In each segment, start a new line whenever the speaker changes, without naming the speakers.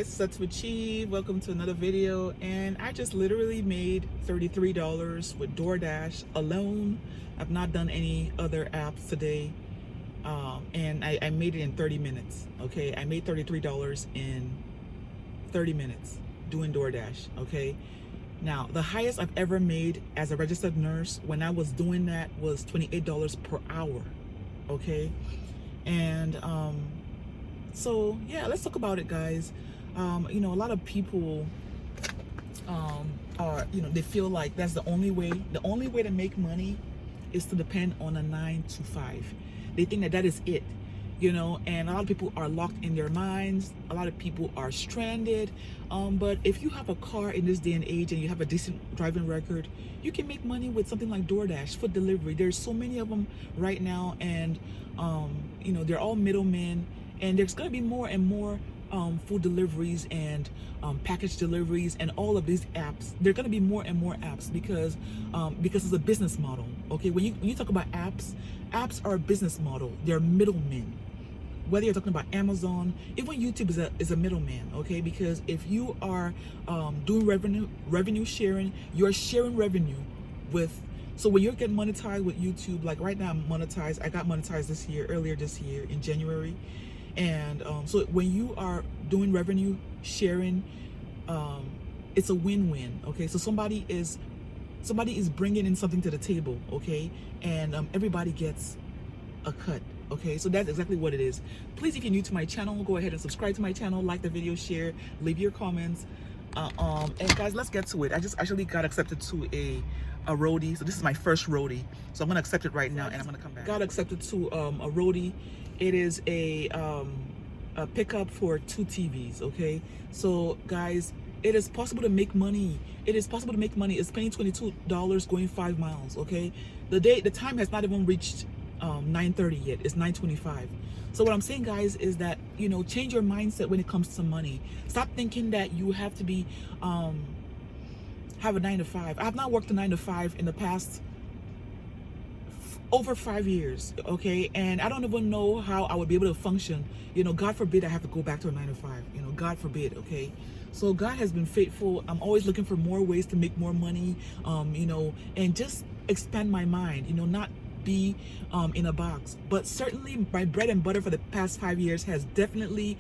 Such to achieve. Welcome to another video, and I just literally made $33 with DoorDash alone. I've not done any other apps today, and I made it in 30 minutes. Okay, I made $33 in 30 minutes doing DoorDash. Okay, now the highest I've ever made as a registered nurse when I was doing that was $28 per hour. Okay, and so yeah, let's talk about it, guys. A lot of people are, they feel like that's the only way to make money is to depend on a 9 to 5. They think that is it, and a lot of people are locked in their minds. A lot of people are stranded. But if you have a car in this day and age and you have a decent driving record, you can make money with something like DoorDash, food delivery. There's so many of them right now, and they're all middlemen, and there's going to be more and more food deliveries and package deliveries and all of these apps. There are going to be more and more apps because it's a business model. Okay, when you talk about apps are a business model. They're middlemen. Whether you're talking about Amazon, even YouTube is a middleman. Okay, because if you are doing revenue sharing, you're sharing revenue with. So when you're getting monetized with YouTube, like right now I'm monetized. I got monetized earlier this year in January. And so when you are doing revenue sharing, it's a win-win. Okay, so somebody is bringing in something to the table. Okay, and everybody gets a cut. Okay, so that's exactly what it is. Please, if you're new to my channel, go ahead and subscribe to my channel, like the video, share, leave your comments. And guys, let's get to it. I just actually got accepted to a roadie. So this is my first roadie, so I'm gonna accept it right now, and I'm gonna come back. Got accepted to a roadie. It is a pickup for 2 TVs. Okay, so guys, it is possible to make money. It's spending $22 going 5 miles. Okay, the time has not even reached 9:30 yet. It's 9:25. So what I'm saying, guys, is that change your mindset when it comes to money. Stop thinking that you have to be have a 9 to 5. I have not worked a 9 to 5 in the past over 5 years. Okay, and I don't even know how I would be able to function. God forbid I have to go back to a 9 to 5. God forbid. Okay, so God has been faithful. I'm always looking for more ways to make more money. And just expand my mind. Not be in a box. But certainly my bread and butter for the past 5 years has definitely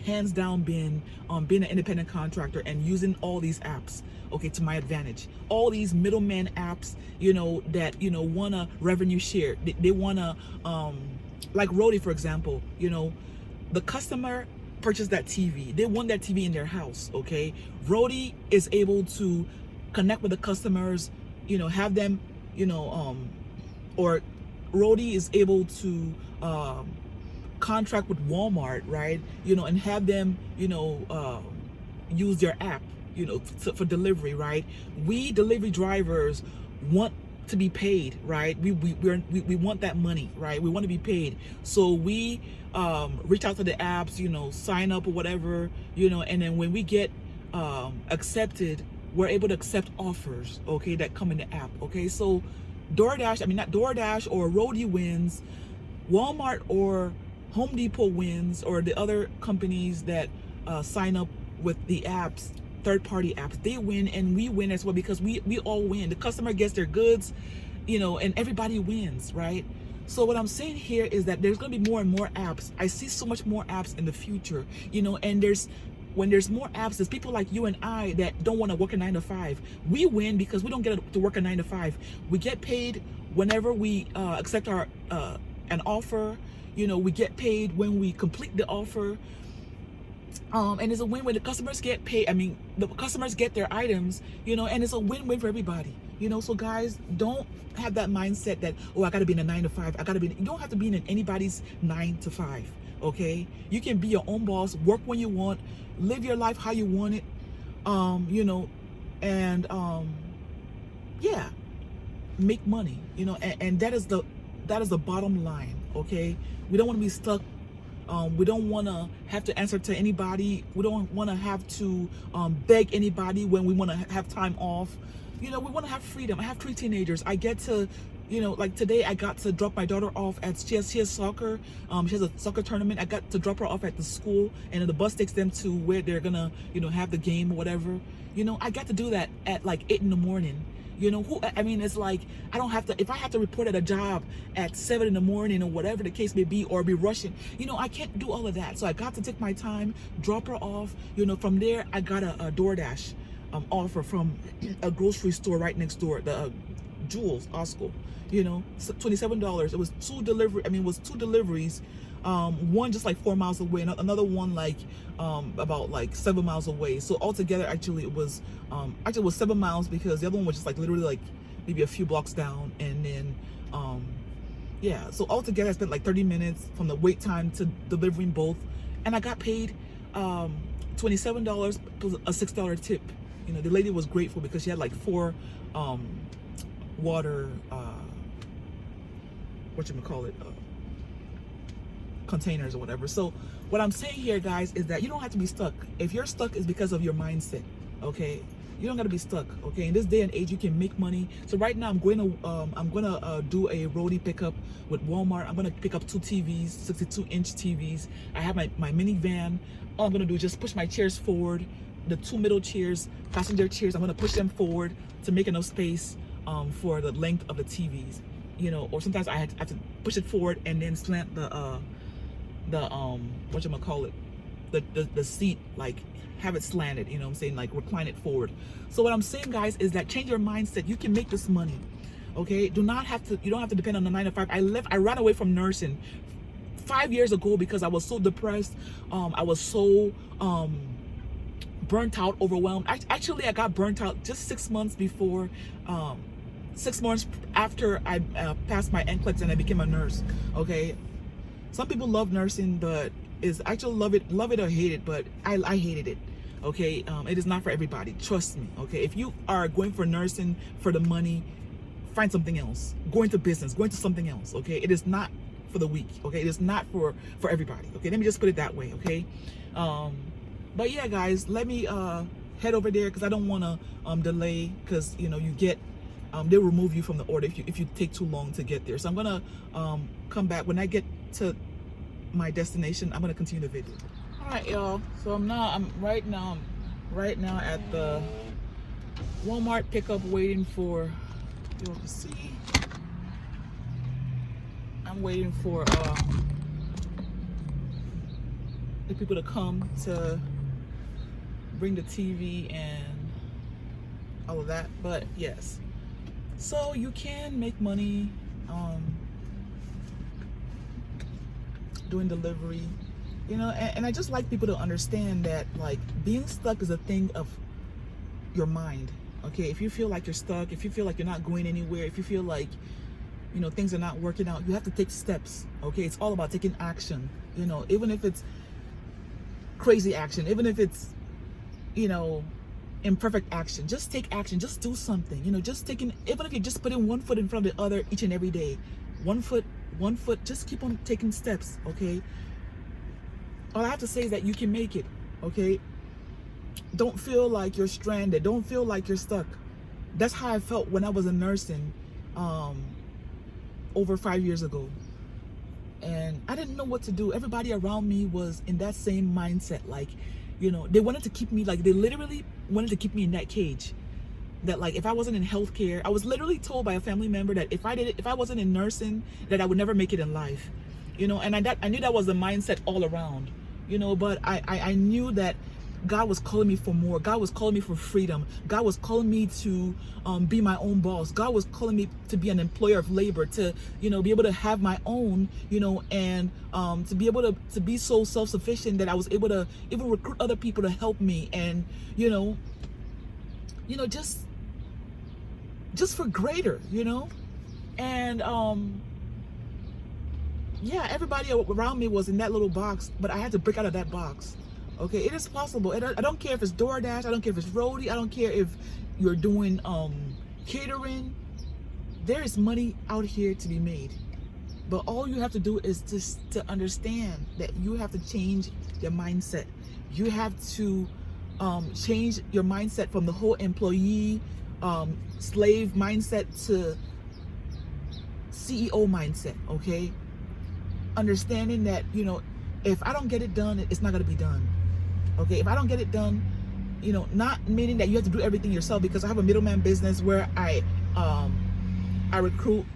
hands down been being an independent contractor and using all these apps, okay, to my advantage. All these middleman apps, that wanna revenue share. They wanna like Rody, for example. The customer purchased that TV. They want that TV in their house. Okay, Rody is able to connect with the customers, have them, or Rody is able to contract with Walmart, right? And have them, use their app, for delivery, right? We delivery drivers want to be paid, right? We want that money, right? We want to be paid. So we reach out to the apps, sign up or whatever, and then when we get accepted, we're able to accept offers, okay, that come in the app. Okay, so not DoorDash or Roadie wins, Walmart or Home Depot wins, or the other companies that sign up with the apps, third-party apps, they win, and we win as well, because we all win. The customer gets their goods, and everybody wins, right? So what I'm saying here is that there's going to be more and more apps. I see so much more apps in the future, and when there's more apps, there's people like you and I that don't want to work a 9 to 5. We win because we don't get to work a 9 to 5. We get paid whenever we accept our an offer. We get paid when we complete the offer. And it's a win when the customers get paid. The customers get their items, and it's a win-win for everybody. So guys, don't have that mindset that, oh, I got to be in a 9 to 5. You don't have to be in anybody's 9 to 5. Okay, you can be your own boss, work when you want, live your life how you want it, and yeah, make money, and that is the bottom line. Okay, we don't want to be stuck. We don't want to have to answer to anybody. We don't want to have to beg anybody when we want to have time off. We want to have freedom. I have 3 teenagers. I get to You know, like today I got to drop my daughter off at, she has soccer, she has a soccer tournament. I got to drop her off at the school, and then the bus takes them to where they're gonna, you know, have the game or whatever. You know, I got to do that at like 8 in the morning. You know, I mean, it's like, I don't have to, if I have to report at a job at 7 in the morning or whatever the case may be, or be rushing, you know, I can't do all of that. So I got to take my time, drop her off. You know, from there, I got a DoorDash offer from a grocery store right next door, the Jules Osco. You know, $27. It was two deliveries. One just like 4 miles away, and another one like about like 7 miles away. So altogether, actually it was 7 miles, because the other one was just like literally like maybe a few blocks down. And then yeah, so altogether I spent like 30 minutes from the wait time to delivering both, and I got paid $27 plus a $6 tip. You know, the lady was grateful because she had like 4 water containers or whatever. So what I'm saying here, guys, is that you don't have to be stuck. If you're stuck, it's because of your mindset. Okay, you don't got to be stuck. Okay, in this day and age, you can make money. So right now I'm going to do a roadie pickup with Walmart. I'm going to pick up 2 TVs, 62-inch TVs. I have my minivan. All I'm going to do is just push my chairs forward, the 2 middle chairs, passenger chairs. I'm going to push them forward to make enough space for the length of the TVs. You know, or sometimes I have to push it forward and then slant the the seat, like have it slanted, you know what I'm saying, like recline it forward. So what I'm saying, guys, is that change your mindset. You can make this money. Okay, you don't have to depend on the 9 to 5. I ran away from nursing 5 years ago because I was so depressed. I was so burnt out, overwhelmed. I got burnt out just 6 months before 6 months after I passed my NCLEX and I became a nurse. Okay, some people love nursing, but is actually love it or hate it. But I hated it. Okay, it is not for everybody. Trust me. Okay, if you are going for nursing for the money, find something else. Go into business. Go into something else. Okay, it is not for the weak. Okay, it is not for everybody. Okay, let me just put it that way. Okay, but yeah, guys, let me head over there because I don't want to delay, because you know you get. They'll remove you from the order if you take too long to get there. So I'm gonna come back when I get to my destination. I'm gonna continue the video. All right, y'all. So I'm right now at the Walmart pickup, waiting for, you can see, I'm waiting for the people to come to bring the TV and all of that. But yes. So you can make money doing delivery, you know, and I just like people to understand that, like, being stuck is a thing of your mind. Okay, if you feel like you're stuck, if you feel like you're not going anywhere, if you feel like, you know, things are not working out, you have to take steps. Okay, it's all about taking action. You know, even if it's crazy action, even if it's, you know, imperfect action, just take action. Just do something, you know, even if you're just putting one foot in front of the other each and every day, one foot, just keep on taking steps. Okay, all I have to say is that you can make it. Okay, don't feel like you're stranded, don't feel like you're stuck. That's how I felt when I was in nursing over 5 years ago, and I didn't know what to do. Everybody around me was in that same mindset, like, you know, they wanted to keep me, like, they literally wanted to keep me in that cage. That, like, if I wasn't in healthcare, I was literally told by a family member that if I wasn't in nursing, that I would never make it in life. You know, and I knew that was the mindset all around. You know, but I knew that God was calling me for more. God was calling me for freedom. God was calling me to be my own boss. God was calling me to be an employer of labor, to, you know, be able to have my own, you know, and to be able to be so self-sufficient that I was able to even recruit other people to help me, and you know, just for greater, you know, and yeah, everybody around me was in that little box, but I had to break out of that box. Okay, it is possible. I don't care if it's DoorDash, I don't care if it's roadie, I don't care if you're doing catering. There is money out here to be made, but all you have to do is just to understand that you have to change your mindset. You have to change your mindset from the whole employee slave mindset to CEO mindset, okay? Understanding that, you know, if I don't get it done, it's not going to be done. Okay, if I don't get it done, you know, not meaning that you have to do everything yourself, because I have a middleman business where I recruit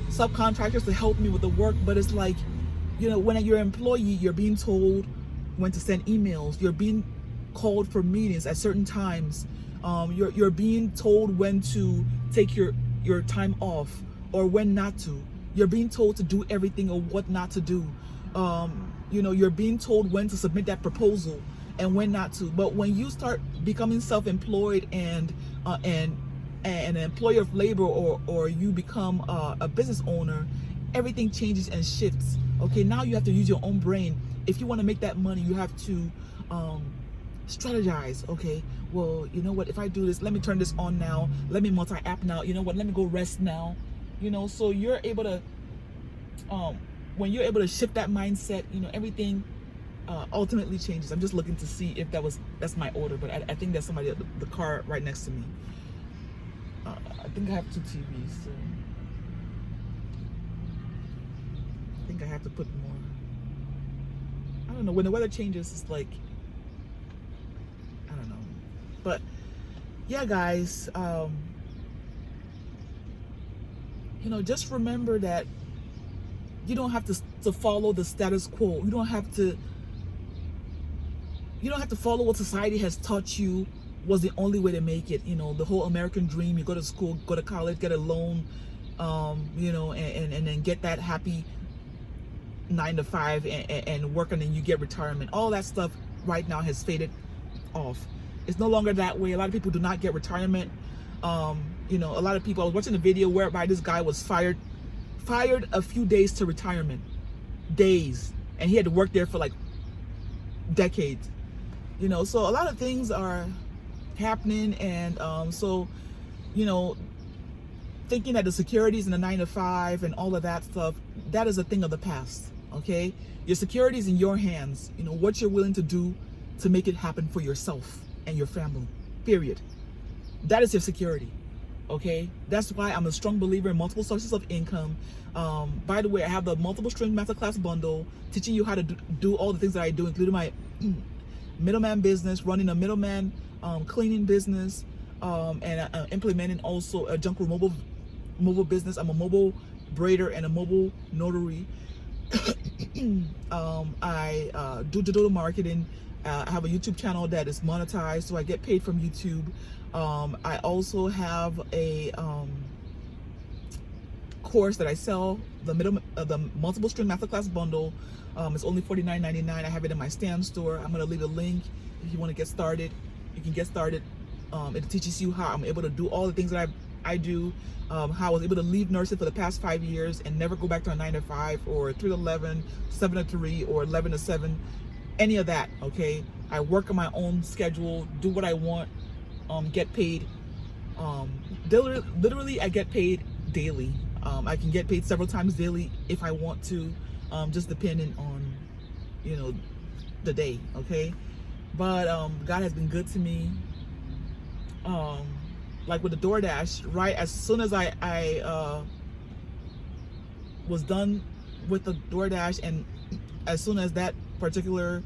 subcontractors to help me with the work. But it's like, you know, when you're an employee, you're being told when to send emails, you're being called for meetings at certain times, you're being told when to take your time off or when not to. You're being told to do everything or what not to do. You know, you're being told when to submit that proposal and when not to. But when you start becoming self-employed and an employer of labor, or you become a business owner, everything changes and shifts. Okay, now you have to use your own brain. If you want to make that money, you have to strategize. Okay, well, you know what, if I do this, let me turn this on now, let me multi-app now, you know what, let me go rest now. You know, so you're able to when you're able to shift that mindset, you know, everything ultimately changes. I'm just looking to see if that's my order, but I think there's somebody at the car right next to me. I think I have 2 TVs, so I think I have to put more. I don't know, when the weather changes, it's like, I don't know. But yeah, guys, you know, just remember that you don't have to follow the status quo. You don't have to follow what society has taught you was the only way to make it. You know, the whole American dream, you go to school, go to college, get a loan, you know, and then get that happy 9 to 5 and work, and then you get retirement. All that stuff right now has faded off. It's no longer that way. A lot of people do not get retirement. You know, a lot of people, I was watching a video whereby this guy was fired a few days to retirement, days, and he had to work there for like decades. You know, so a lot of things are happening, and so, you know, thinking that the securities in the 9 to 5 and all of that stuff, that is a thing of the past. Okay, your security is in your hands. You know what you're willing to do to make it happen for yourself and your family, period. That is your security. Okay, that's why I'm a strong believer in multiple sources of income. By the way, I have the multiple stream masterclass bundle teaching you how to do all the things that I do, including my middleman business, running a middleman cleaning business, and implementing also a junk removal business. I'm a mobile braider and a mobile notary. I do digital marketing. I have a YouTube channel that is monetized, so I get paid from YouTube. I also have a course that I sell, the multiple stream masterclass bundle. It's only $49.99. I have it in my Stan store. I'm gonna leave a link if you want to get started. You can get started. It teaches you how I'm able to do all the things that I do. How I was able to leave nursing for the past 5 years and never go back to a 9 to 5 or 3 to 11, 7 to 3, or 11 to 7, any of that. Okay, I work on my own schedule, do what I want, get paid. Literally, I get paid daily. I can get paid several times daily if I want to, just depending on, you know, the day. Okay, but God has been good to me. Like with the DoorDash, right as soon as I was done with the DoorDash, and as soon as that particular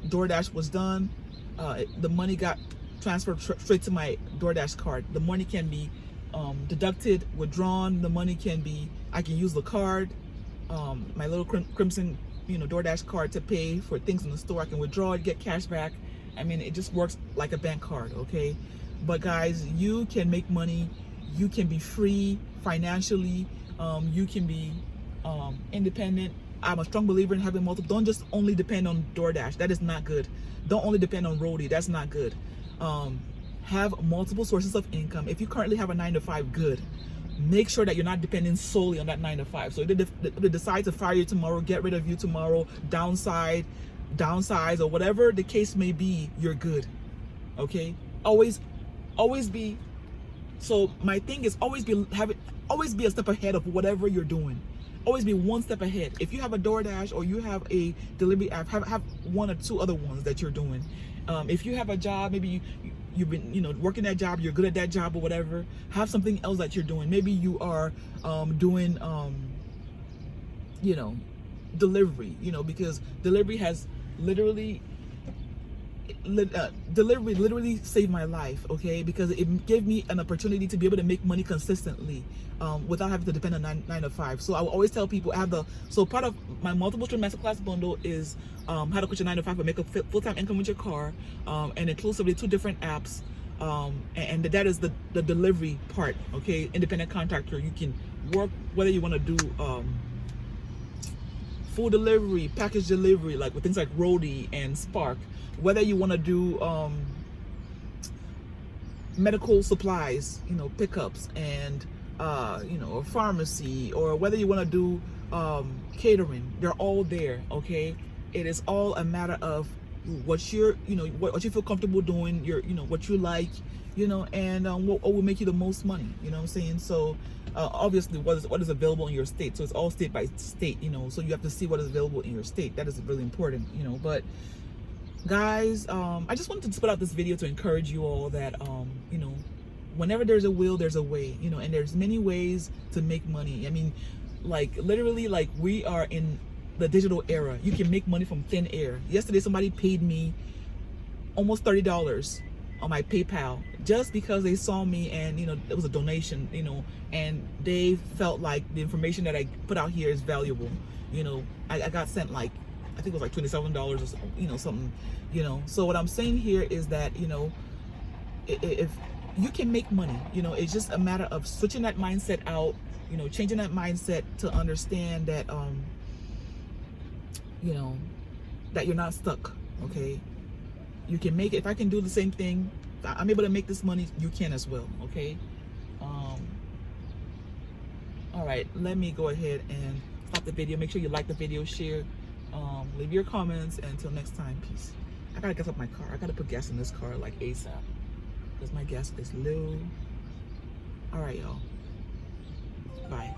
DoorDash was done, the money got transferred straight to my DoorDash card. The money can be deducted, withdrawn. The money can be, I can use the card, my little crimson, you know, DoorDash card to pay for things in the store. I can withdraw it, get cash back. I mean, it just works like a bank card. Okay, but guys, you can make money. You can be free financially. You can be independent. I'm a strong believer in having multiple. Don't just only depend on DoorDash. That is not good. Don't only depend on Roadie. That's not good. Have multiple sources of income. If you currently have a 9 to 5, good. Make sure that you're not depending solely on that 9 to 5. So if they decide to fire you tomorrow, get rid of you tomorrow, downsize, or whatever the case may be, you're good. Okay, always be. So my thing is always be a step ahead of whatever you're doing. Always be one step ahead. If you have a DoorDash or you have a delivery app, have 1 or 2 other ones that you're doing. If you have a job, maybe you've been, working that job, you're good at that job or whatever. Have something else that you're doing. Maybe you are doing delivery, because delivery has delivery literally saved my life, okay? Because it gave me an opportunity to be able to make money consistently without having to depend on 9 to 5. So I will always tell people, so part of my multiple stream masterclass bundle is how to quit your 9 to 5 but make a full-time income with your car, and inclusively 2 different apps, and that is the delivery part, okay? Independent contractor. You can work whether you want to do food delivery, package delivery, like with things like Roadie and Spark, whether you want to do medical supplies, pickups and a pharmacy, or whether you want to do catering, they're all there, okay? It is all a matter of what you're, what you feel comfortable doing, what you like, and what will make you the most money, what I'm saying? So obviously what is available in your state. So it's all state by state, so you have to see what is available in your state. That is really important, but guys, I just wanted to put out this video to encourage you all that whenever there's a will, there's a way, and there's many ways to make money. I mean, like literally, like we are in the digital era. You can make money from thin air. Yesterday somebody paid me almost $30 on my PayPal just because they saw me, and it was a donation, and they felt like the information that I put out here is valuable. I got sent like, I think it was like $27 or something, so what I'm saying here is that if you can make money, it's just a matter of switching that mindset out, changing that mindset to understand that that you're not stuck, okay? You can make it. If I can do the same thing, I'm able to make this money, you can as well, okay? All right, let me go ahead and stop the video. Make sure you like the video, share, leave your comments, and until next time, peace. I gotta gas up my car. I gotta put gas in this car like ASAP because my gas is low. All right, y'all. Bye.